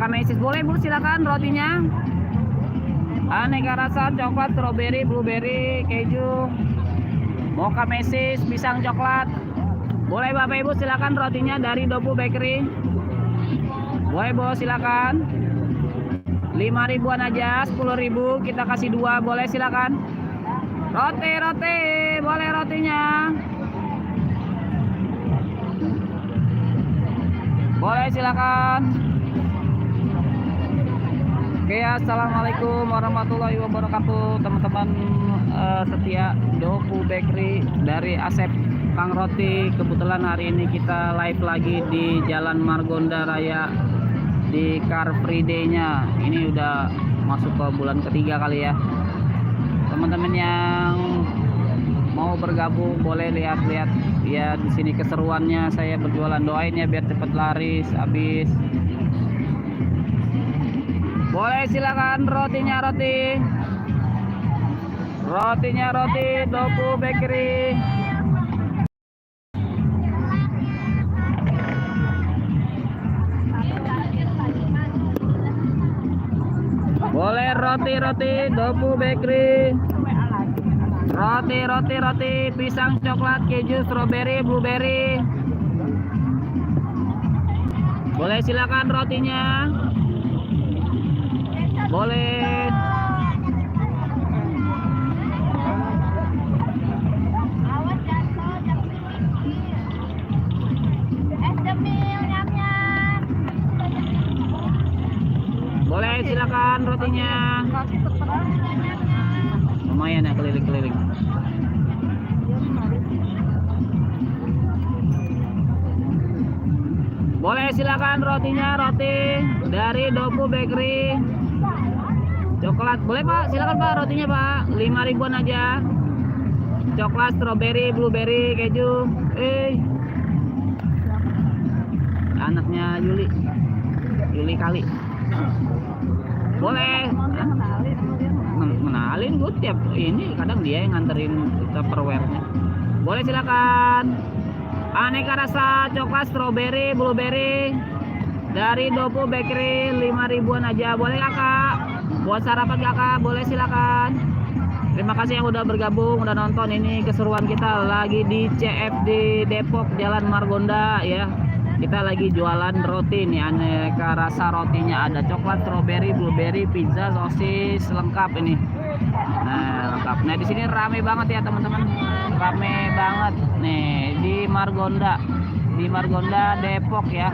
Mocha mesis boleh Bu, silakan rotinya. Aneka rasa coklat, strawberry, blueberry, keju, mocha mesis, pisang coklat. Boleh Bapak Ibu, silakan rotinya dari Dopu Bakery. Boleh Bu, silakan. 5 ribuan aja, 10 ribu kita kasih 2, boleh silakan. Roti, boleh rotinya. Boleh silakan. Oke, assalamualaikum warahmatullahi wabarakatuh, teman-teman setia Dopu Bakery dari Asep Kang Roti. Kebetulan hari ini kita live lagi di Jalan Margonda Raya di Car Free Day-nya. Ini udah masuk ke bulan ketiga kali ya. Teman-teman yang mau bergabung boleh lihat-lihat ya di sini keseruannya saya berjualan. Doain ya biar cepet laris habis. Boleh silakan rotinya roti Dopu Bakery. Boleh roti Dopu Bakery. Roti pisang coklat, keju, strawberry, blueberry. Boleh silakan rotinya. Boleh. Boleh silakan rotinya. Lumayan ya keliling-keliling. Boleh silakan rotinya, roti dari Dopu Bakery. Coklat boleh Pak, silakan Pak rotinya Pak, 5 ribuan aja. Coklat, strawberry, blueberry, keju. Anaknya Yuli kali. Boleh. Menalin gue tiap ini kadang dia yang nganterin tupperware-nya. Boleh silakan. Aneka rasa coklat, strawberry, blueberry dari Dopu Bakery 5 ribuan aja. Boleh Kakak? Buat sarapan Kakak, boleh silakan. Terima kasih yang udah bergabung, udah nonton. Ini keseruan kita lagi di CFD Depok Jalan Margonda ya. Kita lagi jualan roti nih, aneka rasa rotinya ada coklat, strawberry, blueberry, pizza, sosis, lengkap ini. Nah, lengkap. Nah, di sini rame banget ya, teman-teman. Rame banget nih di Margonda. Di Margonda Depok ya.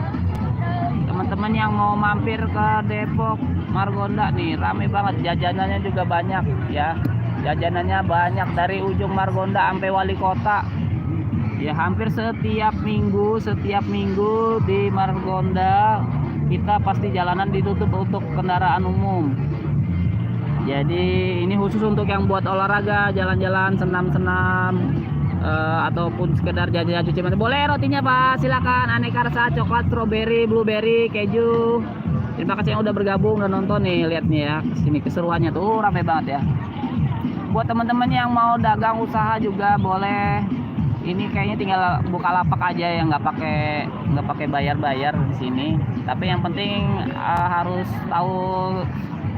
Teman-teman yang mau mampir ke Depok Margonda nih, rame banget. Jajanannya juga banyak ya. Jajanannya banyak dari ujung Margonda sampai wali kota. Ya, hampir setiap minggu di Margonda kita pasti jalanan ditutup untuk kendaraan umum. Jadi ini khusus untuk yang buat olahraga, jalan-jalan, senam-senam, ataupun sekedar jajan cuci mata. Boleh rotinya Pak, silakan. Aneka rasa coklat, strawberry, blueberry, keju. Terima kasih yang udah bergabung dan nonton nih, lihat nih ya. Sini keseruannya tuh rame banget ya. Buat teman-teman yang mau dagang usaha juga boleh. Ini kayaknya tinggal buka lapak aja ya, nggak pakai bayar di sini. Tapi yang penting harus tahu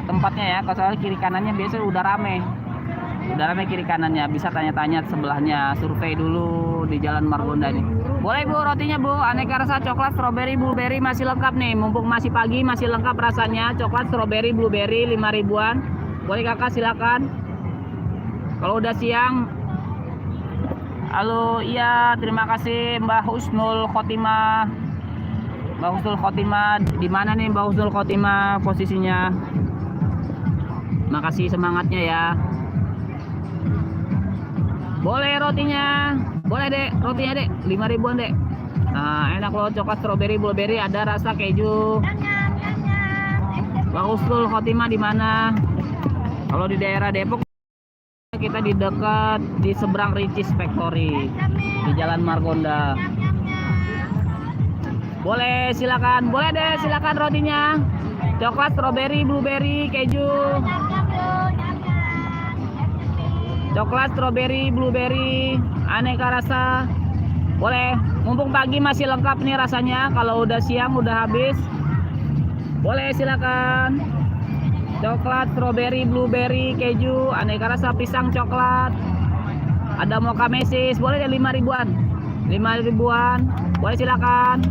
tempatnya ya. Kalau soalnya kiri kanannya biasanya udah rame kiri kanannya. Bisa tanya-tanya sebelahnya, survei dulu di Jalan Margonda nih. Boleh Bu rotinya Bu, aneka rasa coklat, strawberry, blueberry masih lengkap nih. Mumpung masih pagi masih lengkap rasanya. Coklat, strawberry, blueberry 5 ribuan. Boleh Kakak silakan. Kalau udah siang. Halo, iya terima kasih Mbak Husnul Khotimah. Di mana nih Mbak Husnul Khotimah posisinya? Makasih semangatnya ya. Boleh rotinya. Boleh Dek, rotinya Dek, 5 ribuan Dek. Nah, enak loh, coklat, strawberry, blueberry, ada rasa keju. Mbak Husnul Khotimah di mana? Kalau di daerah Depok kita di dekat di seberang Ricis Factory di Jalan Margonda. Boleh silakan, boleh deh silakan rotinya. Coklat, strawberry, blueberry, keju. Coklat, strawberry, blueberry, aneka rasa. Boleh, mumpung pagi masih lengkap nih rasanya. Kalau udah siang udah habis. Boleh silakan. Coklat, strawberry, blueberry, keju, aneka rasa pisang coklat. Ada mocha mesis, boleh ya 5 ribuan. 5 ribuan. Boleh silakan.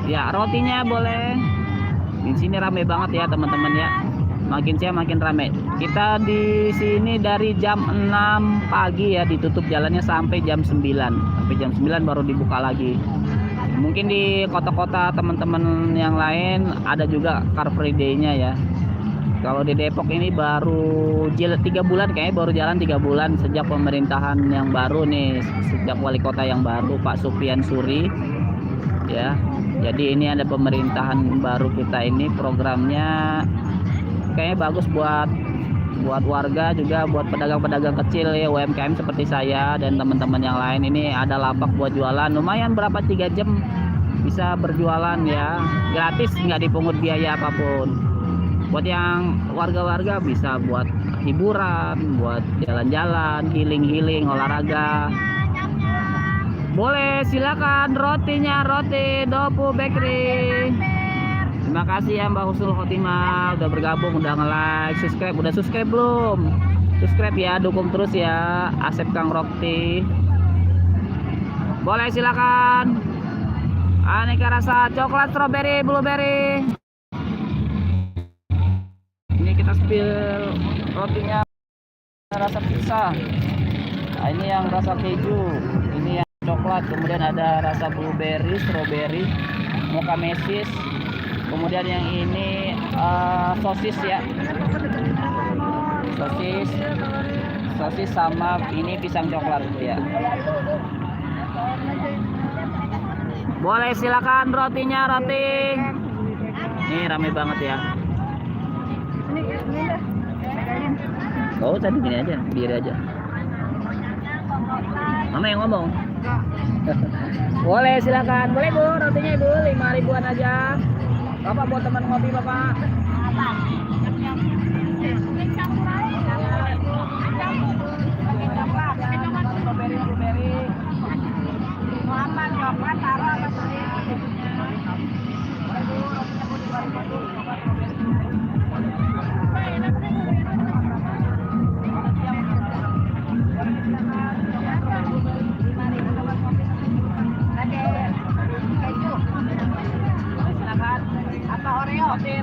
Ya, rotinya boleh. Di sini rame banget ya, teman-teman ya. Makin siang makin rame. Kita di sini dari jam 6 pagi ya, ditutup jalannya sampai jam 9. Sampai jam 9 baru dibuka lagi. Mungkin di kota-kota teman-teman yang lain ada juga Car Free Day-nya ya. Kalau di Depok ini baru 3 bulan, kayaknya baru jalan 3 bulan sejak pemerintahan yang baru nih, sejak wali kota yang baru Pak Supian Suri ya. Jadi ini ada pemerintahan baru kita ini, programnya kayaknya bagus buat warga juga, buat pedagang-pedagang kecil ya, UMKM seperti saya dan teman-teman yang lain. Ini ada lapak buat jualan, lumayan berapa 3 jam bisa berjualan ya, gratis, nggak dipungut biaya apapun. Buat yang warga-warga bisa buat hiburan, buat jalan-jalan, healing-healing, olahraga. Boleh silakan rotinya, roti Dopu Bakery. Terima kasih ya Mbak Husnul Khotimah udah bergabung, udah nge-like, subscribe. Udah subscribe belum? Subscribe ya, dukung terus ya. Asep Kang Roti. Boleh silakan. Aneka rasa coklat, strawberry, blueberry. Ini kita spill rotinya rasa pizza. Nah, ini yang rasa keju, ini yang coklat, kemudian ada rasa blueberry, strawberry, mocha mesis, kemudian yang ini sosis ya, sosis sama ini pisang coklat ya. Boleh silakan rotinya, roti. Ini rame banget ya. Oh tadi gini aja, diri aja. Mama yang ngomong. Boleh silakan, boleh Bu, rotinya Ibu 5 ribuan aja. Bapak buat teman ngopi Bapak. Apa Oreo? Roti.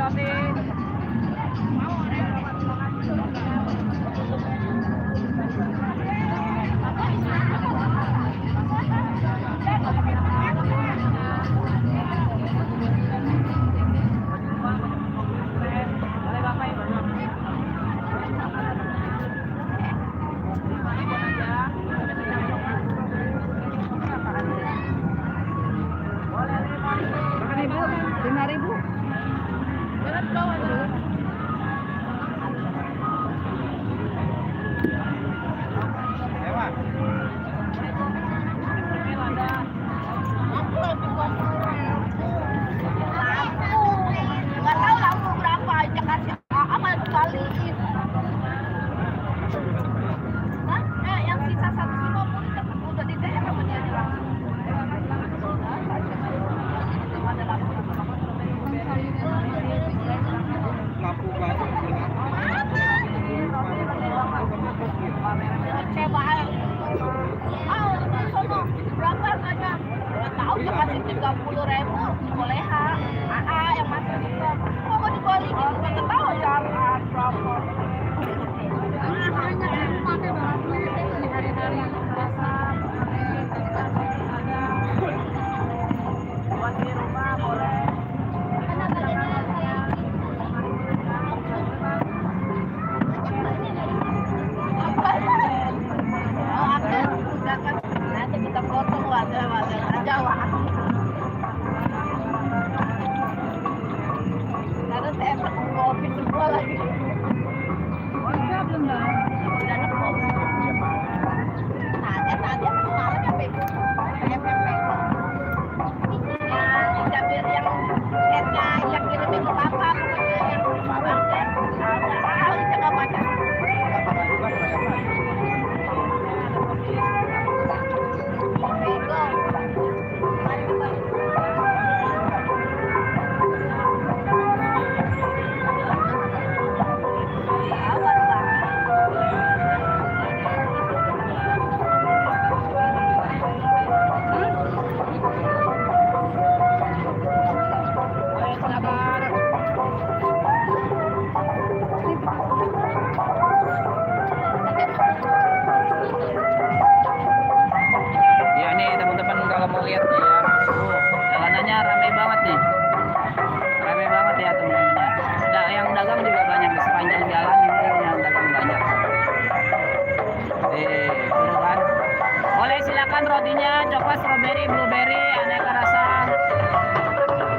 rotinya coklat, strawberry, blueberry, aneka rasa.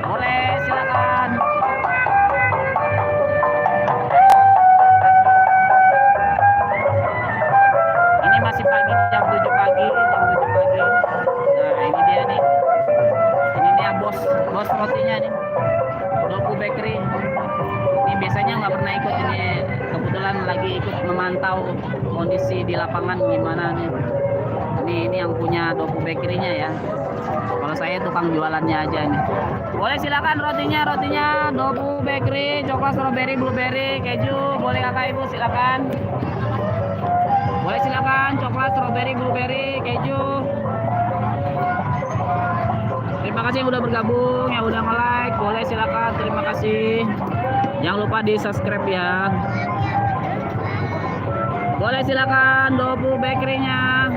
Boleh silakan. Ini masih pagi, jam 7 pagi, jam 7 pagi. Nah, ini dia nih. Ini dia bos rotinya nih. Dopu Bakery. Ini biasanya nggak pernah ikut, ini kebetulan lagi ikut memantau kondisi di lapangan gimana nih. Ini yang punya Dopu Bakery-nya ya. Kalau saya tukang jualannya aja nih. Boleh silakan rotinya Dopu Bakery, coklat, strawberry, blueberry, keju. Boleh kakak ibu silakan. Boleh silakan coklat, strawberry, blueberry, keju. Terima kasih yang udah bergabung, yang udah nge-like. Boleh silakan, terima kasih. Jangan lupa di subscribe ya. Boleh silakan Dopu Bakery-nya.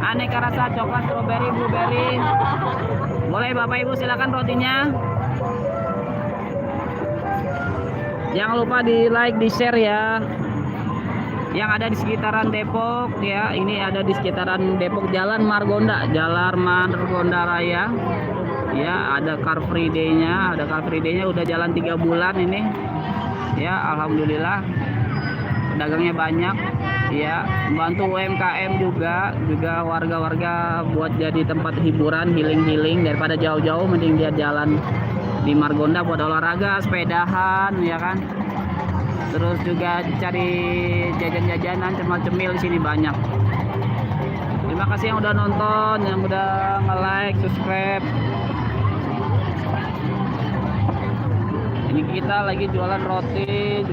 Aneka rasa coklat, strawberry, blueberry. Boleh Bapak Ibu silakan rotinya. Jangan lupa di like, di share ya. Yang ada di sekitaran Depok ya. Ini ada di sekitaran Depok, Jalan Margonda Raya. Ya, ada Car Free Day-nya, udah jalan 3 bulan ini. Ya, alhamdulillah. Pedagangnya banyak. Ya, membantu UMKM juga warga-warga buat jadi tempat hiburan, healing daripada jauh-jauh mending dia jalan di Margonda buat olahraga, sepedahan ya kan. Terus juga cari jajan-jajanan, cemil-cemil di sini banyak. Terima kasih yang udah nonton, yang udah nge-like, subscribe. Ini kita lagi jualan roti.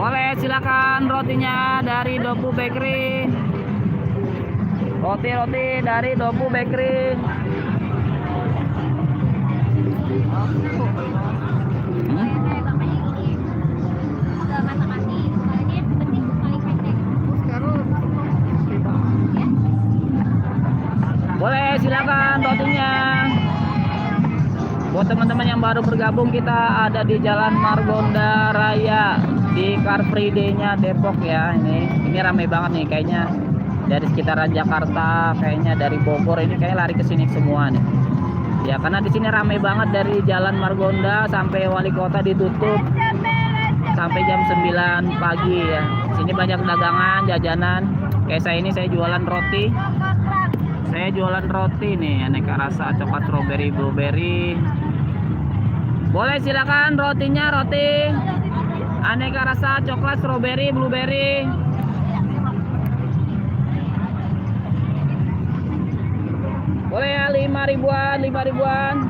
Boleh silakan rotinya dari Dopu Bakery. Roti dari Dopu Bakery. Boleh silakan rotinya. Buat teman-teman yang baru bergabung, kita ada di Jalan Margonda Raya di Car Free Day-nya Depok ya. Ini ramai banget nih kayaknya. Dari sekitaran Jakarta, kayaknya dari Bogor ini kayak lari ke sini semua nih. Ya, karena di sini ramai banget dari Jalan Margonda sampai Wali Kota ditutup sampai jam 9 pagi ya. Sini banyak dagangan, jajanan. Kayak saya jualan roti. Saya jualan roti nih, aneka rasa coklat, strawberry, blueberry. Boleh silakan rotinya, roti aneka rasa coklat, strawberry, blueberry. Boleh ya, 5 ribuan.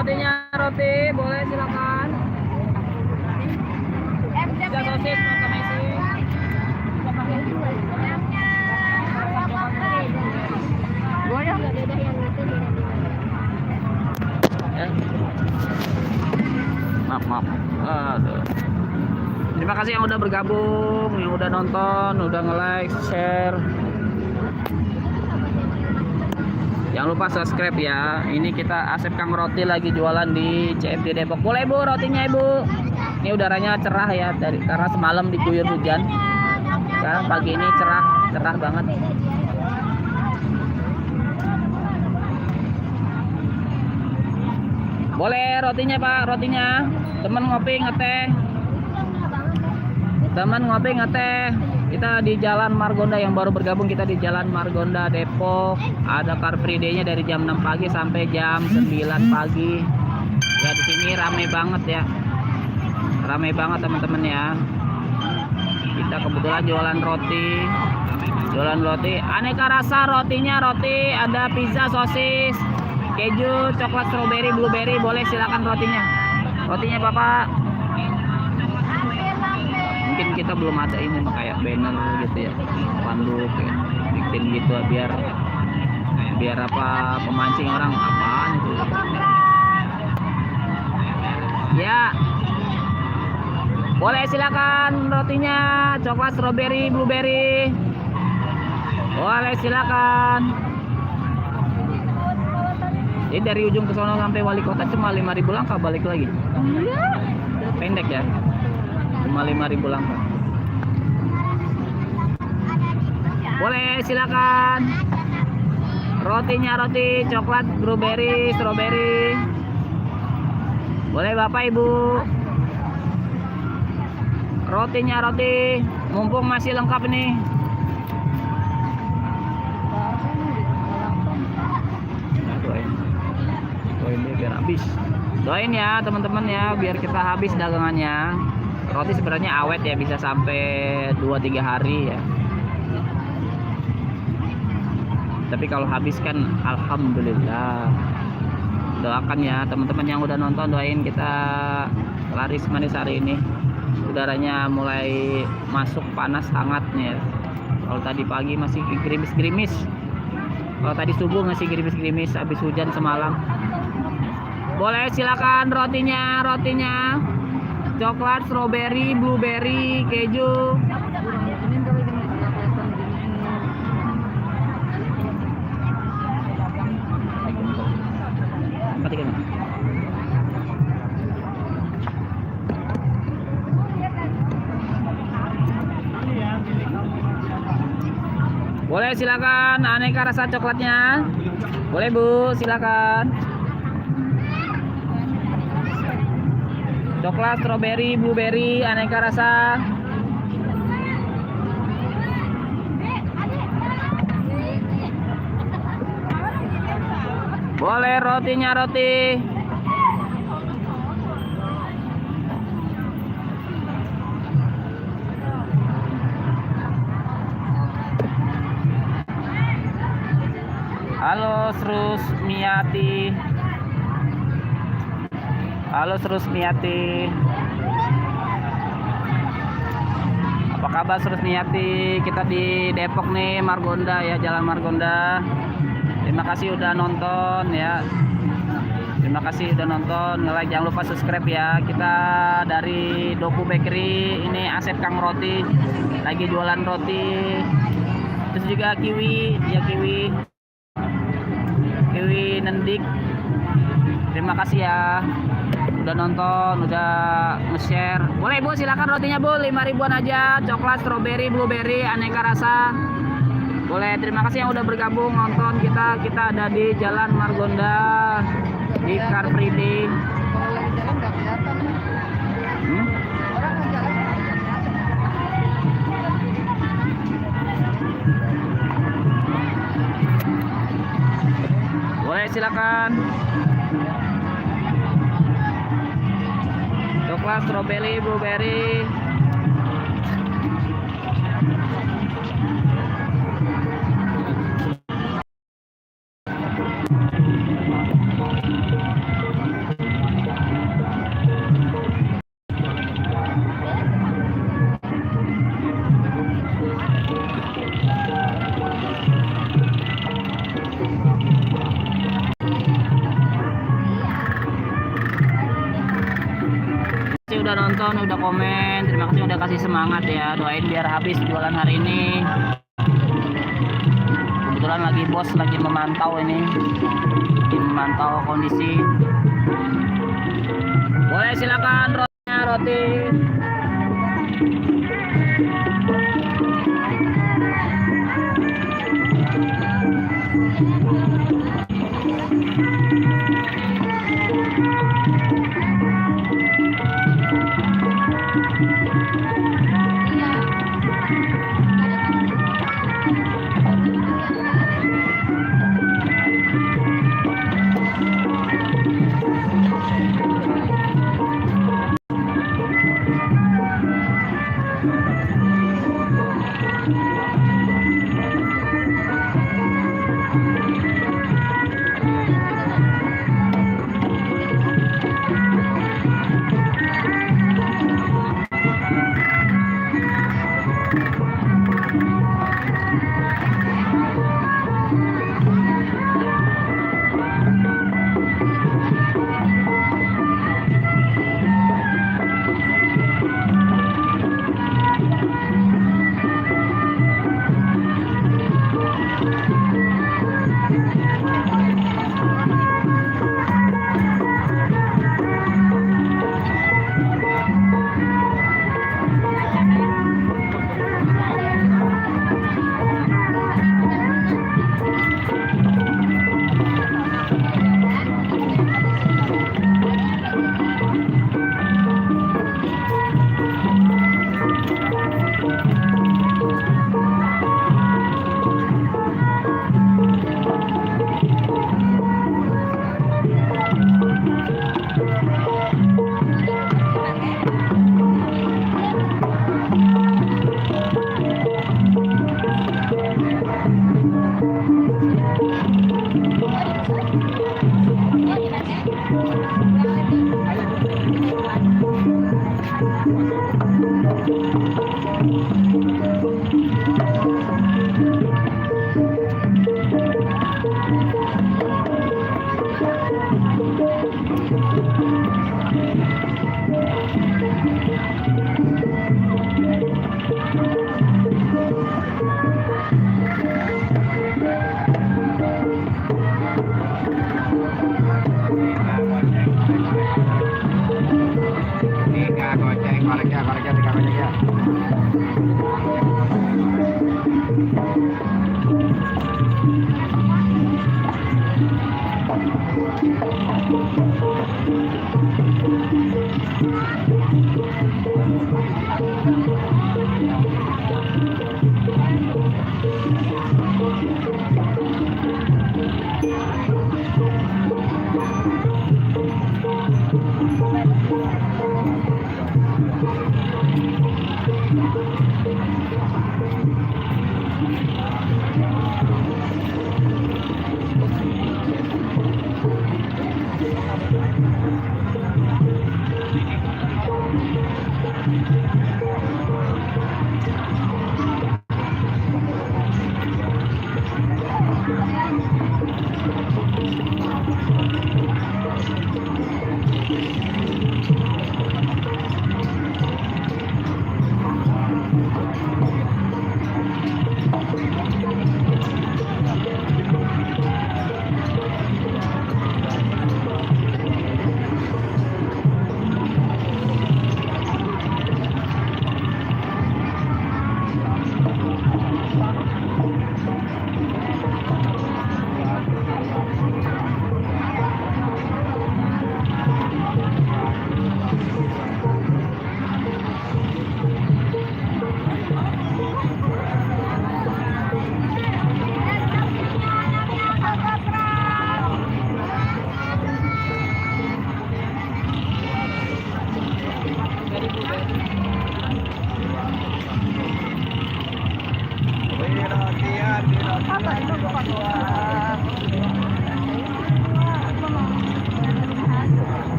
Rotinya roti, boleh silakan. Pizza sosis makan isi. Goyang. Maaf. Aduh. Terima kasih yang udah bergabung, yang udah nonton, udah nge-like, share. Jangan lupa subscribe ya. Ini kita Asep Kang Roti lagi jualan di CFD Depok. Boleh Bu rotinya Ibu. Ini udaranya cerah ya karena semalam diguyur hujan. Sekarang pagi ini cerah banget. Boleh rotinya Pak, rotinya. Temen ngopi ngeteh. Kita di Jalan Margonda, yang baru bergabung kita di Jalan Margonda Depok. Ada Car Free Day-nya dari jam 6 pagi sampai jam 9 pagi. Ya di sini ramai banget ya. Ramai banget teman-teman ya. Kita kebetulan jualan roti. Aneka rasa rotinya, roti ada pizza, sosis, keju, coklat, strawberry, blueberry. Boleh silakan rotinya. Rotinya Bapak. Mungkin kita belum ada ini kayak banner gitu ya, panduk ya. Bikin gitu biar apa, pemancing orang apaan itu ya. Boleh silakan rotinya, coklat, strawberry, blueberry. Boleh silakan. Jadi dari ujung ke sono sampai wali kota cuma 5.000 langkah balik lagi. Pendek ya. Cuma 5.000 langkah. Boleh silakan. Rotinya roti coklat, blueberry, strawberry. Boleh Bapak Ibu. Rotinya roti, mumpung masih lengkap ini. Doain dia biar habis. Doain ya teman-teman ya, biar kita habis dagangannya. Roti sebenarnya awet ya, bisa sampai 2-3 hari ya. Tapi kalau habis kan alhamdulillah. Doakan ya teman-teman yang udah nonton, doain kita laris manis hari ini. Udaranya mulai masuk panas hangat nih ya. Kalau tadi pagi masih gerimis-gerimis. Kalau tadi subuh masih gerimis-gerimis habis hujan semalam. Boleh silakan rotinya. Coklat, strawberry, blueberry, keju. Boleh silakan aneka rasa coklatnya. Boleh Bu, silakan. Coklat, strawberry, blueberry, aneka rasa. Boleh rotinya roti. Halo Serusmiati. Apa kabar Serusmiati? Kita di Depok nih, Margonda ya, Jalan Margonda. Terima kasih udah nonton ya. Terima kasih udah nonton, nge-like, jangan lupa subscribe ya. Kita dari Dopu Bakery, ini Asep Kang Roti lagi jualan roti. Terus juga kiwi nendik. Terima kasih ya udah nonton, udah nge-share. Boleh Bu, silakan rotinya Bu, 5.000-an aja. Coklat, strawberry, blueberry, aneka rasa. Boleh, terima kasih yang udah bergabung nonton kita. Kita ada di Jalan Margonda di Car Free Day. Boleh silakan. Coklat, strawberry, blueberry. nonton, udah komen, terima kasih udah kasih semangat ya. Doain biar habis jualan hari ini. Kebetulan lagi bos lagi memantau ini, lagi memantau kondisi. Boleh silakan rotinya, roti.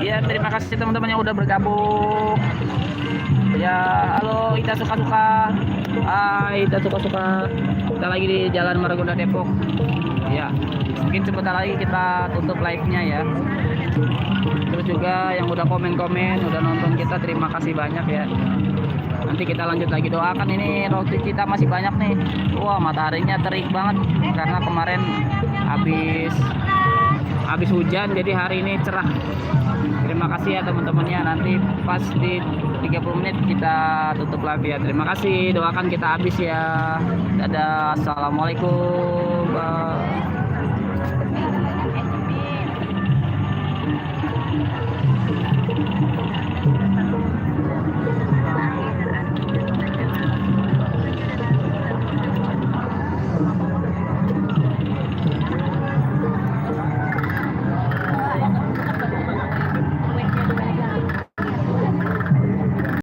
Ya, terima kasih teman-teman yang udah bergabung. Ya, halo Ita Suka-Suka. kita suka-suka. Kita lagi di Jalan Margonda Depok. Ya, mungkin sebentar lagi kita tutup live-nya ya. Terus juga yang udah komen-komen, udah nonton kita, terima kasih banyak ya. Nanti kita lanjut lagi, doakan ini roti kita masih banyak nih. Wah, mataharinya terik banget karena kemarin habis hujan, jadi hari ini cerah. Terima kasih ya teman-temannya. Nanti pas di 30 menit kita tutup live ya. Terima kasih, doakan kita habis ya. Dadah, assalamualaikum. Bye.